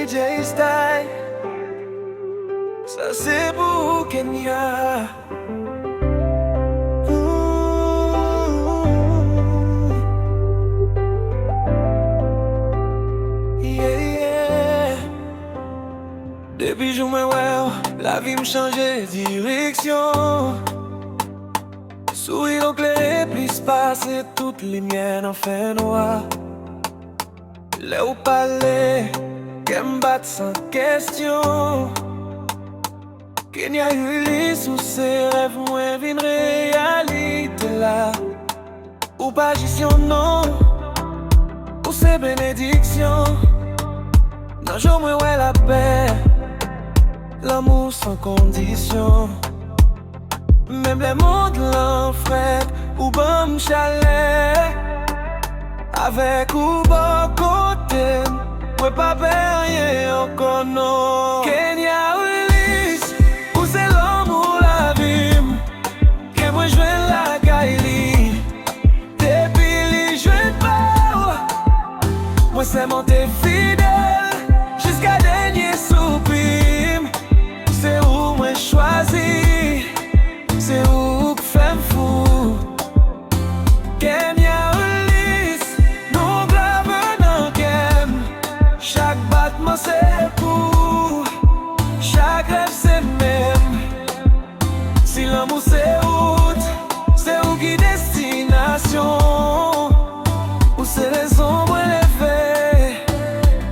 DJ Style. Ça c'est pour Kenya. Yeah, yeah. Depuis je me vois, la vie me changeait direction. Sourire au clair, plus passer toutes les miennes en fin noir. Là où parler, qu'elle me batte sans question. Kenya Yuli sous ses rêves, moi une réalité là. Ou pas gestion non, ou c'est bénédiction. Non, je me vois la paix, l'amour sans condition. Même les mondes l'enfred, ou bon chalet. Avec ou bon côté, moi pas rien encore non. Kenya Ulysse, où c'est l'amour la vie. Que moi je vais la Kaili. Depuis les je vais pas. Moi c'est monter fidèle jusqu'à dernier soupir. C'est où moi choisi. C'est où que femme fou. Kenya Ulysse, nous gravons dans kem. Chaque battement c'est pour, chaque rêve c'est même. Si l'amour c'est route, c'est où qui destination. Où c'est les ombres élevées,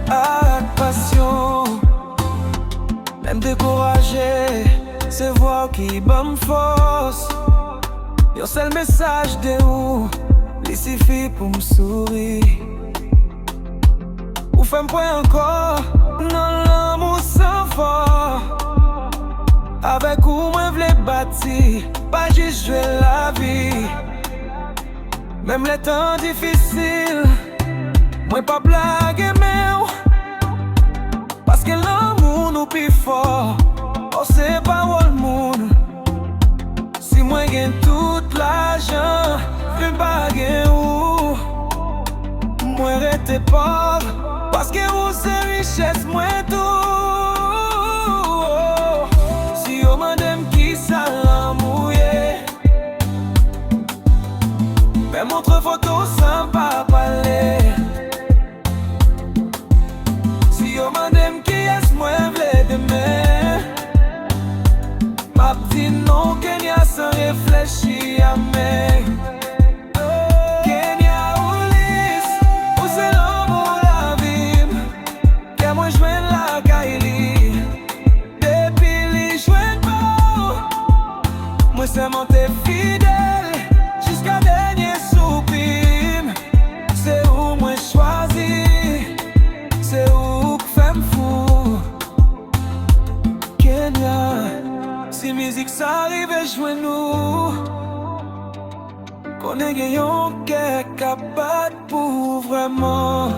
avec passion. Même découragé, c'est voir qui bonne force. Yon seul message de où, il suffit pour me sourire. Ou femme point encore, non l'amour sans fort. Avec où moi v'lais bâtir, pas juste jouer la vie. Même les temps difficiles, moi pas blague mais parce que l'amour nous plus fort. Oh c'est pas all monde. Si moi gagne tout l'argent, je pas gagne où. Moi reste pauvre, parce que où c'est richesse, moi tout. Si on madame qui ça l'amour, mais montre photo sans pas parler. Si on madame qui est moi v'lait demain. Ma petite non, Kenya sans réfléchir à moi. Kenya Ulysse, où c'est l'amour la vie. Que moi je mène la Kaili. Depuis les joints pas. Moi c'est monter fidèle jusqu'à dernier soupir. C'est où moi choisi. C'est où que femme fou. Kenya. Si musique ça arrive à jouer nous, qu'on ait gagné un cœur capable pour vraiment.